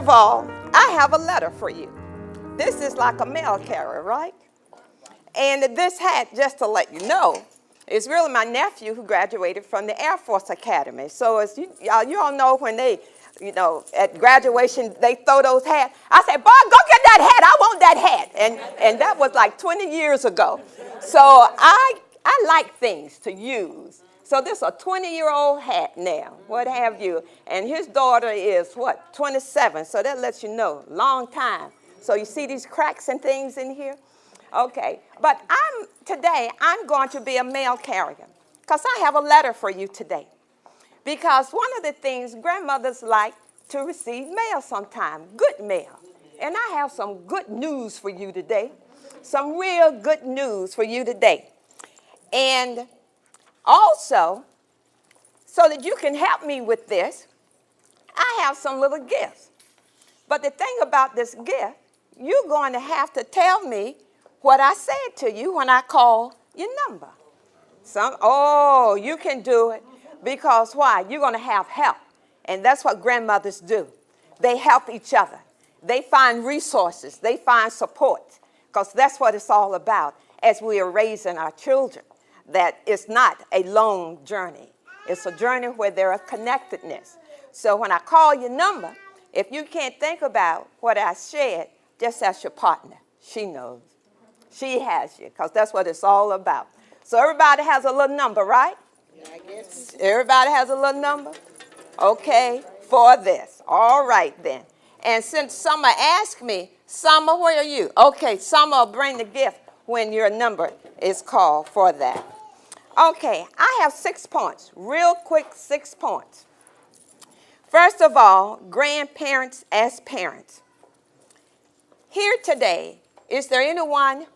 of all, I have a letter for you. This is like a mail carrier, right? And this hat, just to let you know, is really my nephew who graduated from the Air Force Academy. So as you all know, when they, at graduation, they throw those hats. I said, boy, go get that hat. I want that hat. And that was like 20 years ago. So I like things to use. So this is a 20-year-old hat now, what have you. And his daughter is, 27. So that lets you know, long time. So you see these cracks and things in here? Okay, but today I'm going to be a mail carrier because I have a letter for you today. Because one of the things grandmothers like to receive mail sometime, good mail. And I have some good news for you today, some real good news for you today. And also, so that you can help me with this, I have some little gifts. But the thing about this gift, you're going to have to tell me what I said to you when I call your number. You can do it. Because why? You're going to have help. And that's what grandmothers do. They help each other. They find resources. They find support. Because that's what it's all about as we are raising our children. That it's not a lone journey. It's a journey where there is connectedness. So when I call your number, if you can't think about what I shared, just ask your partner. She knows. She has you, because that's what it's all about. So everybody has a little number, right? Yeah, I guess. Everybody has a little number? Okay, for this. All right, then. And since Summer asked me, Summer, where are you? Okay, Summer will bring the gift when your number is called for that. Okay, I have 6 points, real quick 6 points. First of all, grandparents as parents. Here today, is there anyone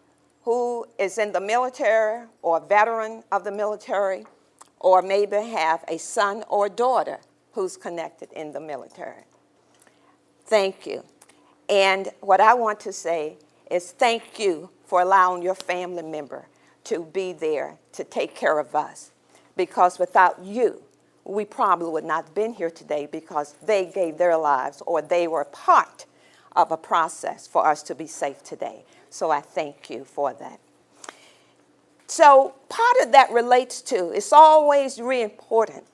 who is in the military or a veteran of the military or maybe have a son or daughter who's connected in the military? Thank you. And what I want to say is thank you for allowing your family member to be there to take care of us. Because without you, we probably would not have been here today because they gave their lives or they were part of a process for us to be safe today. So I thank you for that. So part of that relates to, it's always very important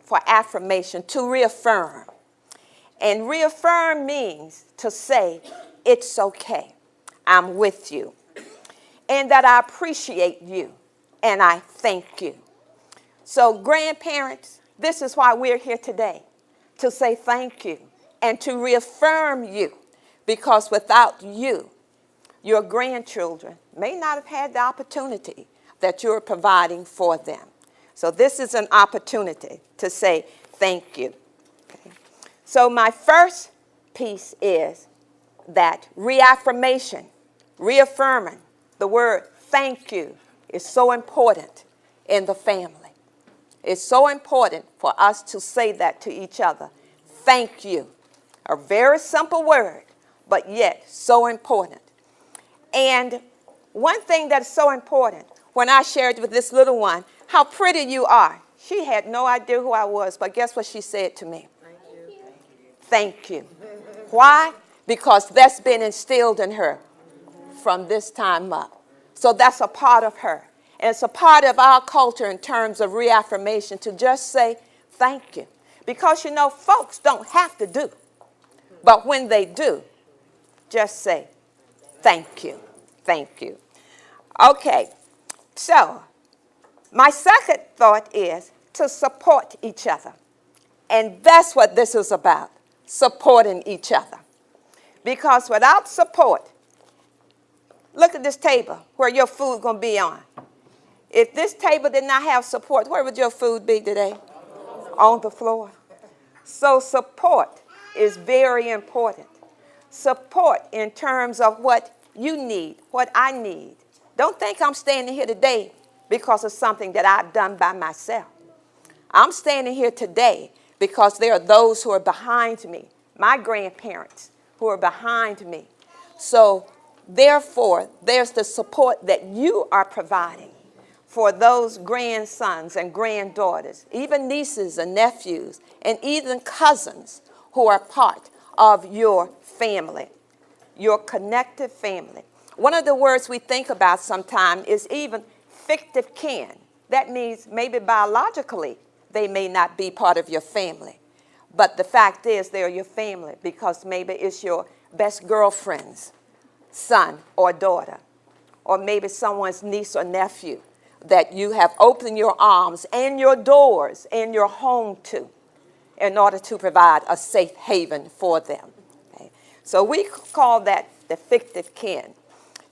for affirmation to reaffirm. And reaffirm means to say, it's okay, I'm with you. And that I appreciate you, and I thank you. So grandparents, this is why we're here today, to say thank you and to reaffirm you, because without you, your grandchildren may not have had the opportunity that you're providing for them. So this is an opportunity to say thank you. Okay. So my first piece is that reaffirmation, reaffirming the word thank you is so important in the family. It's so important for us to say that to each other. Thank you. A very simple word, but yet so important. And one thing that's so important, when I shared with this little one, how pretty you are. She had no idea who I was, but guess what she said to me? Thank you. Thank you. Why? Because that's been instilled in her from this time up. So that's a part of her. And it's a part of our culture in terms of reaffirmation to just say thank you. Because, folks don't have to do. But when they do, just say thank you. Thank you. Okay, so my second thought is to support each other. And that's what this is about, supporting each other. Because without support, look at this table where your food going to be on. If this table did not have support, where would your food be today? On the floor. So support is very important. Support in terms of what you need, what I need. Don't think I'm standing here today because of something that I've done by myself. I'm standing here today because there are those who are behind me, my grandparents who are behind me. So therefore, there's the support that you are providing for those grandsons and granddaughters, even nieces and nephews, and even cousins who are part of your family, your connected family. One of the words we think about sometimes is even fictive kin. That means maybe biologically they may not be part of your family. But the fact is they're your family because maybe it's your best girlfriend's son or daughter, or maybe someone's niece or nephew that you have opened your arms and your doors and your home to in order to provide a safe haven for them. Okay? So we call that the fictive kin.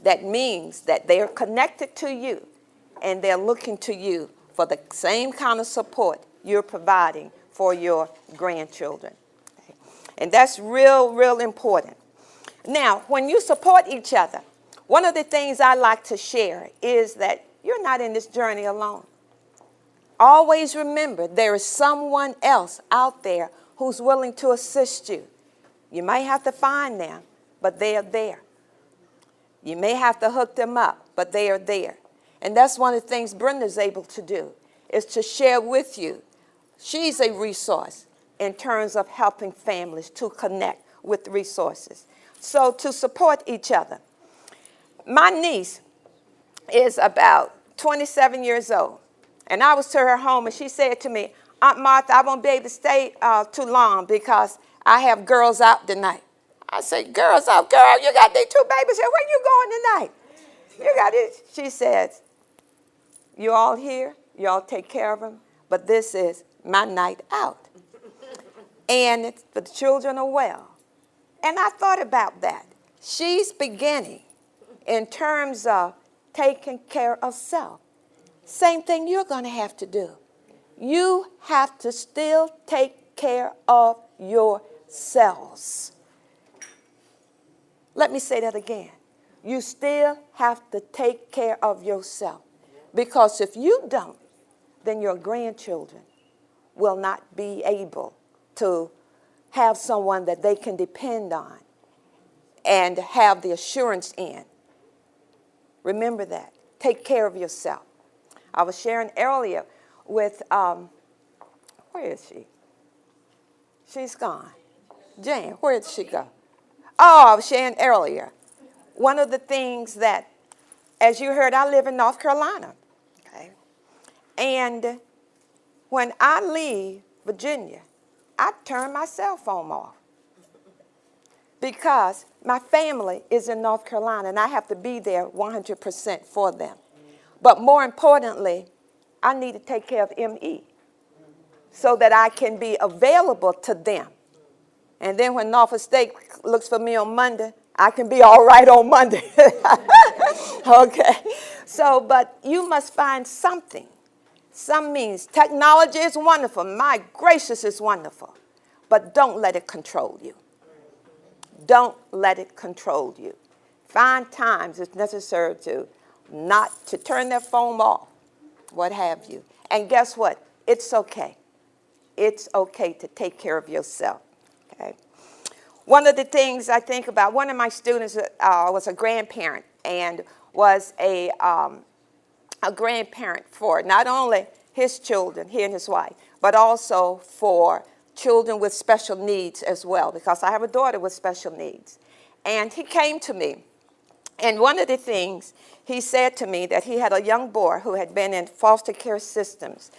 That means that they are connected to you and they're looking to you for the same kind of support you're providing for your grandchildren. Okay? And that's real important. Now, when you support each other, one of the things I like to share is that you're not in this journey alone. Always remember there is someone else out there who's willing to assist you. You might have to find them, but they are there. You may have to hook them up, but they are there. And that's one of the things Brenda's able to do, is to share with you. She's a resource in terms of helping families to connect with resources. So to support each other. My niece is about 27 years old. And I was to her home and she said to me, Aunt Martha, I won't be able to stay too long because I have girls out tonight. I said, girls out, girl, you got these two babies here. Where you going tonight? You got it. She says, you all here, you all take care of them, but this is my night out. And the children are well. And I thought about that. She's beginning in terms of taking care of self. Same thing you're going to have to do. You have to still take care of yourselves. Let me say that again. You still have to take care of yourself. Because if you don't, then your grandchildren will not be able to have someone that they can depend on and have the assurance in. Remember that. Take care of yourself. I was sharing earlier with, where is she? She's gone. Jane, where did she go? Oh, I was sharing earlier. One of the things that, as you heard, I live in North Carolina. Okay? And when I leave Virginia, I turn my cell phone off. Because my family is in North Carolina and I have to be there 100% for them. But more importantly, I need to take care of ME so that I can be available to them. And then when Norfolk State looks for me on Monday, I can be all right on Monday. Okay. So, but you must find something. Some means technology is wonderful. My gracious, is wonderful. But don't let it control you. Don't let it control you. Find times it's necessary to not to turn their phone off, what have you. And guess what? It's okay. It's okay to take care of yourself. Okay. One of the things I think about, one of my students was a grandparent and was a grandparent for not only his children, he and his wife, but also for children with special needs as well, because I have a daughter with special needs. And he came to me, and one of the things he said to me that he had a young boy who had been in foster care systems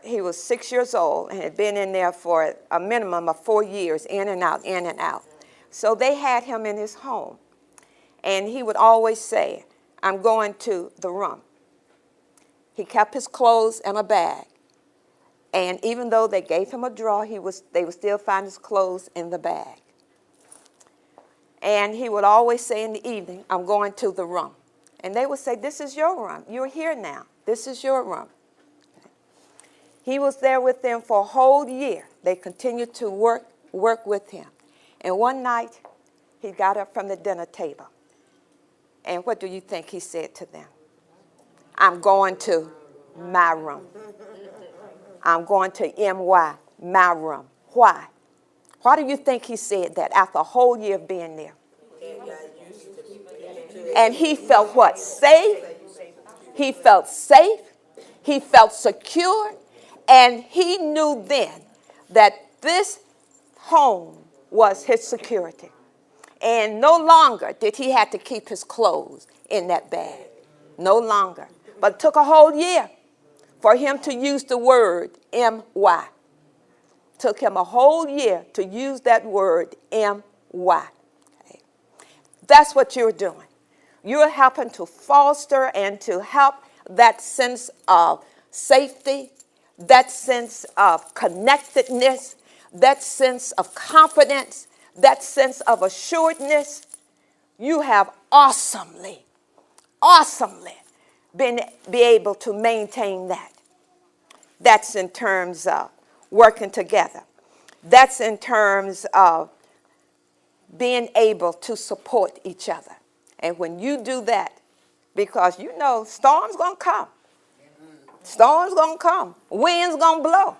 he was 6 years old and had been in there for a minimum of 4 years, in and out, in and out. So they had him in his home. And he would always say, I'm going to the room. He kept his clothes in a bag. And even though they gave him a drawer, they would still find his clothes in the bag. And he would always say in the evening, I'm going to the room. And they would say, this is your room. You're here now. This is your room. He was there with them for a whole year. They continued to work with him. And one night, he got up from the dinner table. And what do you think he said to them? I'm going to my room. I'm going to MY, my room. Why? Why do you think he said that after a whole year of being there? And he felt what? Safe. He felt safe. He felt secure. And he knew then that this home was his security. And no longer did he have to keep his clothes in that bag. No longer. But it took a whole year for him to use the word M-Y. Took him a whole year to use that word M-Y. Okay. That's what you're doing. You're helping to foster and to help that sense of safety, that sense of connectedness, that sense of confidence, that sense of assuredness. You have awesomely be able to maintain that. That's in terms of working together. That's in terms of being able to support each other. And when you do that, because you know storms going to come. Storms going to come. Winds going to blow.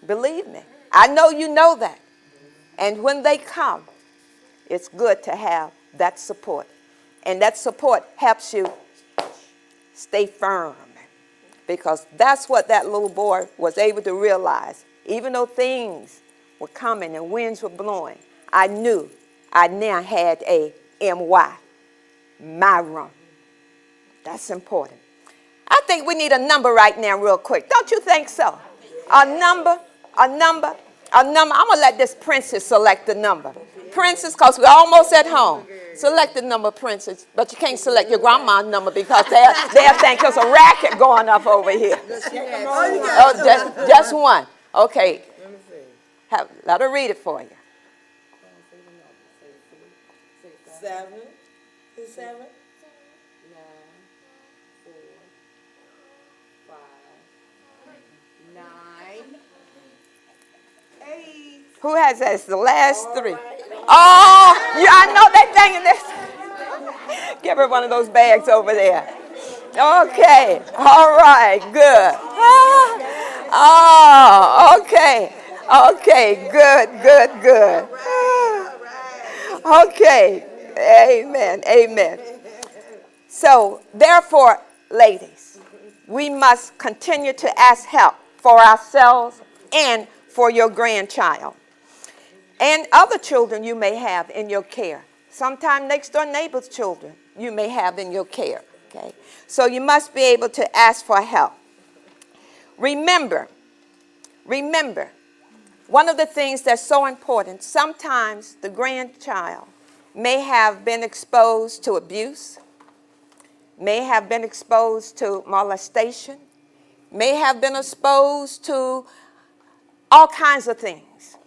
Believe me. I know you know that. And when they come, it's good to have that support. And that support helps you stay firm. Because that's what that little boy was able to realize. Even though things were coming and winds were blowing, I knew I now had a MY, my room. That's important. I think we need a number right now real quick. Don't you think so? A number. I'm going to let this princess select the number. Princess, because we're almost at home. Select the number, princess. But you can't select your grandma's number because they'll think there's a racket going up over here. Oh, just one. Okay. Let her read it for you. 7 to 7. 9, 4, 5, 9, 8. Who has that? It's the last three. Oh, yeah, I know they thinking this. Give her one of those bags over there. Okay. All right. Good. Oh, okay. Okay. Good. Okay. Amen. So, therefore, ladies, we must continue to ask help for ourselves and for your grandchild and other children you may have in your care. Sometimes next door neighbor's children you may have in your care. Okay? So you must be able to ask for help. Remember, one of the things that's so important, sometimes the grandchild may have been exposed to abuse, may have been exposed to molestation, may have been exposed to all kinds of things.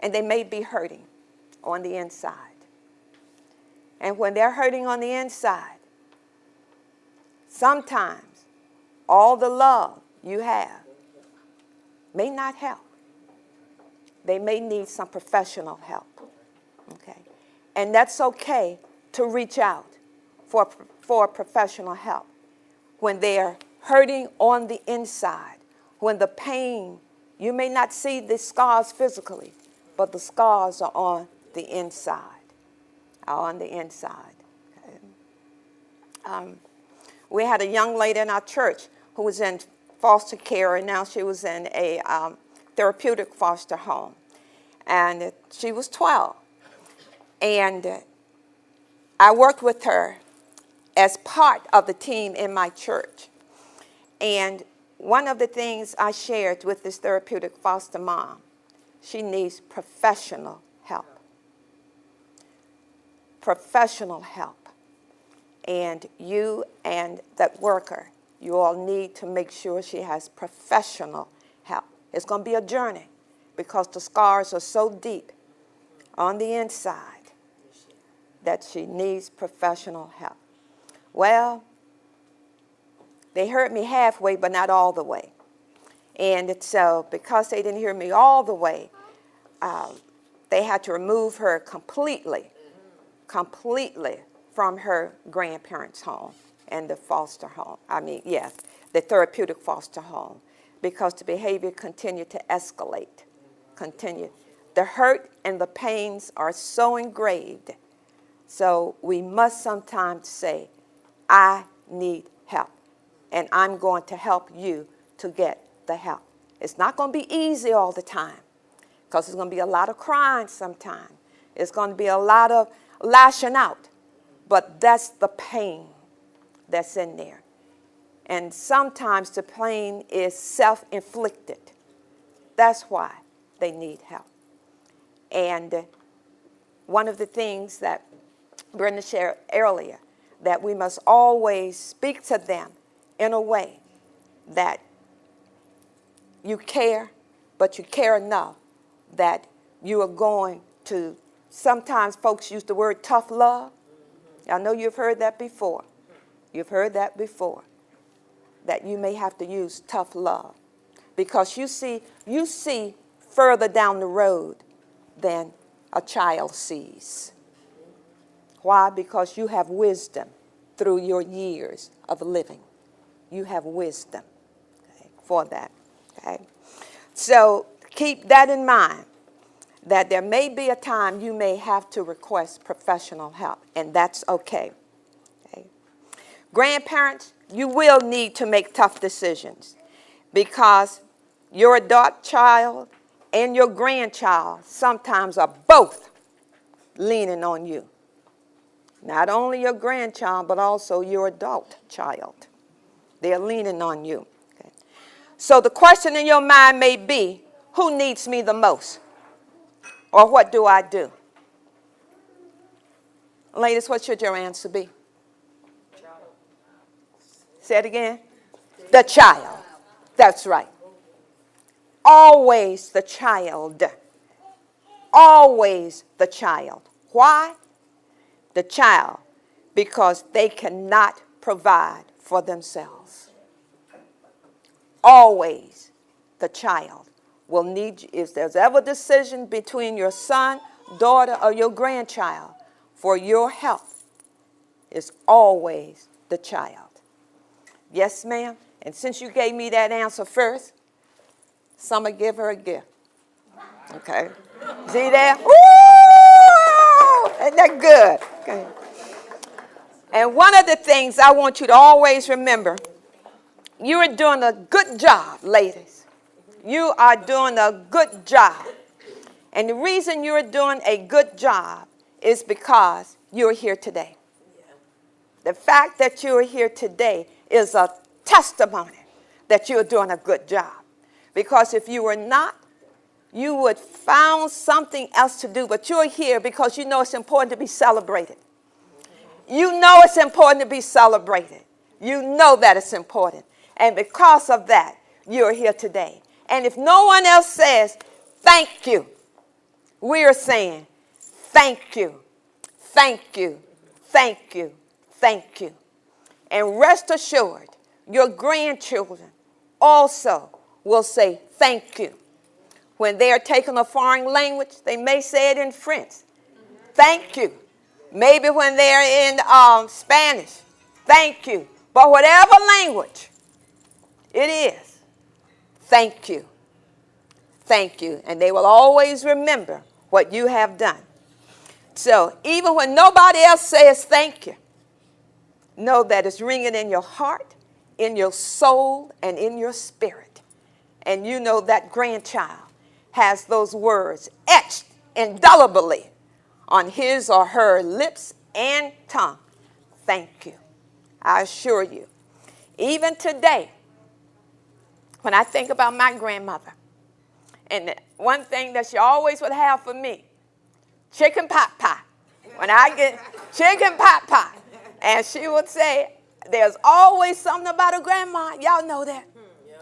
And they may be hurting on the inside. And when they're hurting on the inside, sometimes all the love you have may not help. They may need some professional help. Okay? And that's okay to reach out for professional help when they're hurting on the inside, when the pain, you may not see the scars physically, but the scars are on the inside. Okay? We had a young lady in our church who was in foster care, and now she was in a therapeutic foster home. And she was 12. And I worked with her as part of the team in my church. And one of the things I shared with this therapeutic foster mom, she needs professional help. Professional help. And you and that worker, you all need to make sure she has professional help. It's going to be a journey because the scars are so deep on the inside that she needs professional help. Well, they heard me halfway, but not all the way. And so because they didn't hear me all the way, they had to remove her completely from her grandparents' home and the foster home. The therapeutic foster home, because the behavior continued to escalate. The hurt and the pains are so engraved. So we must sometimes say, I need help, and I'm going to help you to get the help. It's not going to be easy all the time because there's going to be a lot of crying sometimes. It's going to be a lot of lashing out. But that's the pain that's in there. And sometimes the pain is self-inflicted. That's why they need help. And one of the things that Brenda shared earlier, that we must always speak to them in a way that you care, but you care enough that you are going to, sometimes folks use the word tough love. I know you've heard that before. You've heard that before, that you may have to use tough love because you see further down the road than a child sees. Why? Because you have wisdom through your years of living. You have wisdom, okay, for that. Okay? So keep that in mind, that there may be a time you may have to request professional help, and that's okay. Okay? Grandparents, you will need to make tough decisions because your adult child and your grandchild sometimes are both leaning on you. Not only your grandchild, but also your adult child. They're leaning on you. Okay? So the question in your mind may be, who needs me the most? Or what do I do? Ladies, what should your answer be? Say it again. The child. That's right. Always the child. Always the child. Why? The child, because they cannot provide for themselves. Always the child will need you. If there's ever a decision between your son, daughter, or your grandchild for your health, it's always the child. Yes, ma'am? And since you gave me that answer first, Summer, give her a gift. Okay? See that? Woo! Isn't that good? Okay. And one of the things I want you to always remember, you are doing a good job, ladies. You are doing a good job. And the reason you're doing a good job is because you're here today. The fact that you're here today is a testimony that you're doing a good job. Because if you were not, you would found something else to do. But you're here because you know it's important to be celebrated. You know it's important to be celebrated. You know that it's important. And because of that, you're here today. And if no one else says, thank you, we are saying, thank you, thank you, thank you, thank you. And rest assured, your grandchildren also will say thank you. When they are taking a foreign language, they may say it in French. Thank you. Maybe when they're in Spanish, thank you. But whatever language it is, thank you. Thank you. And they will always remember what you have done. So even when nobody else says thank you, know that it's ringing in your heart, in your soul, and in your spirit. And you know that grandchild has those words etched indelibly on his or her lips and tongue. Thank you. I assure you. Even today, when I think about my grandmother, and one thing that she always would have for me, chicken pot pie. When I get chicken pot pie. And she would say, there's always something about a grandma. Y'all know that.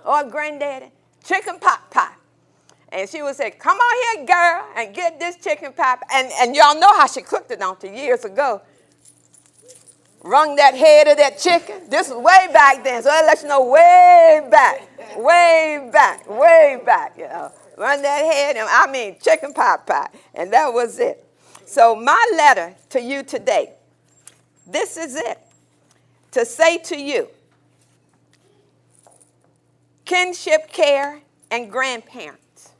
Or a granddaddy. Chicken pot pie. And she would say, come on here, girl, and get this chicken pot pie. And y'all know how she cooked it, don't you, years ago. Wrung that head of that chicken. This is way back then, so that lets you know way back, way back, way back, you know. Run that head, and I mean chicken pot pie. And that was it. So my letter to you today, this is it. To say to you, kinship care and grandparents,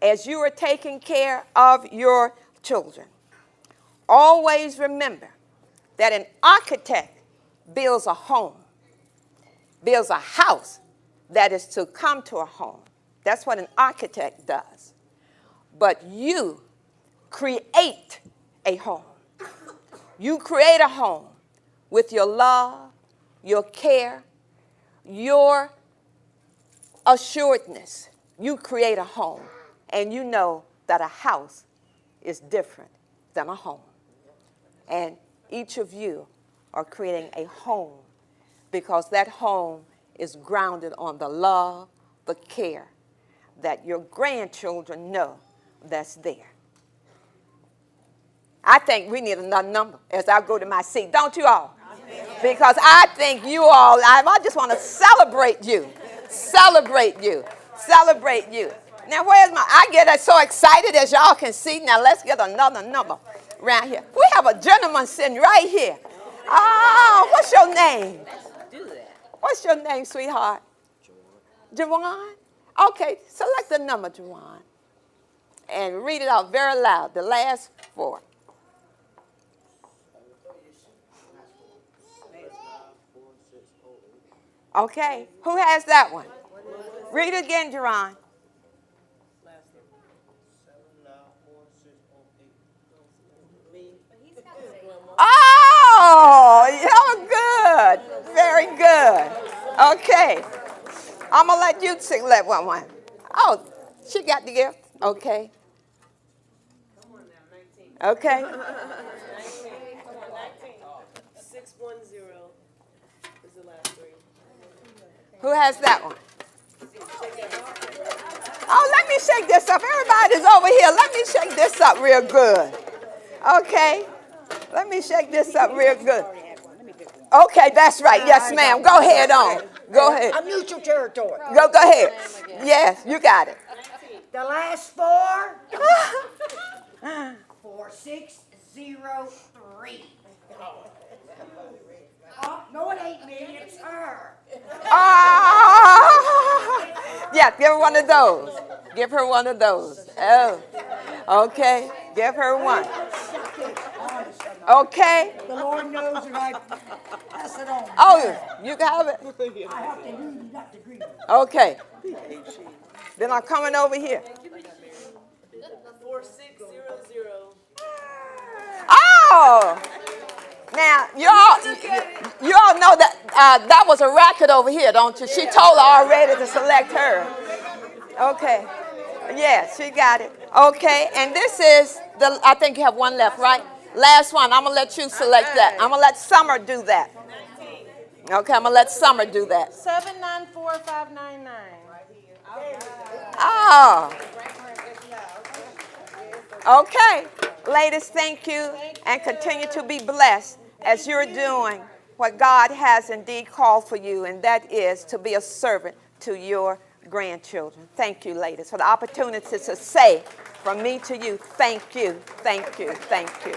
as you are taking care of your children, always remember that an architect builds a home, builds a house that is to come to a home. That's what an architect does. But you create a home. You create a home with your love, your care, your assuredness. You create a home, and you know that a house is different than a home. And each of you are creating a home because that home is grounded on the love, the care that your grandchildren know that's there. I think we need another number as I go to my seat. Don't you all? Because I think you all, I just want to celebrate you. Celebrate you. Celebrate you. Now, I get so excited as y'all can see. Now, let's get another number around here. We have a gentleman sitting right here. Oh, what's your name? What's your name, sweetheart? Jawan? Okay, select the number, Jawan. And read it out very loud, the last 4. Okay, who has that one? Read it again, Jaron. Oh, you're good. Very good. Okay. I'm going to let you select one. Oh, she got the gift. Okay. Okay. 610 is the last 3. Who has that one? Oh, let me shake this up. Everybody's over here. Let me shake this up real good. Okay. Let me shake this up real good. Okay, that's right. Yes, ma'am. Go ahead on. Go ahead. I'm neutral territory. Go ahead. Yes, you got it. The last 4. 4603. Oh, no, it ain't me. It's her. Yeah, give her one of those. Give her one of those. Oh, okay. Give her one. Okay. The Lord knows that I pass it on. Oh, you have it? I have to use not to grieve. Okay. Then I'm coming over here. 4600. Oh! Now, you all know that that was a racket over here, don't you? She told her already to select her. Okay. Yeah, she got it. Okay, and this is I think you have one left, right? Last one. I'm going to let you select that. I'm going to let Summer do that. Okay, I'm going to let Summer do that. 794599. Oh. Okay. Ladies, thank you, and continue to be blessed as you're doing what God has indeed called for you, and that is to be a servant to your grandchildren. Thank you, ladies, for the opportunity to say from me to you, thank you, thank you, thank you.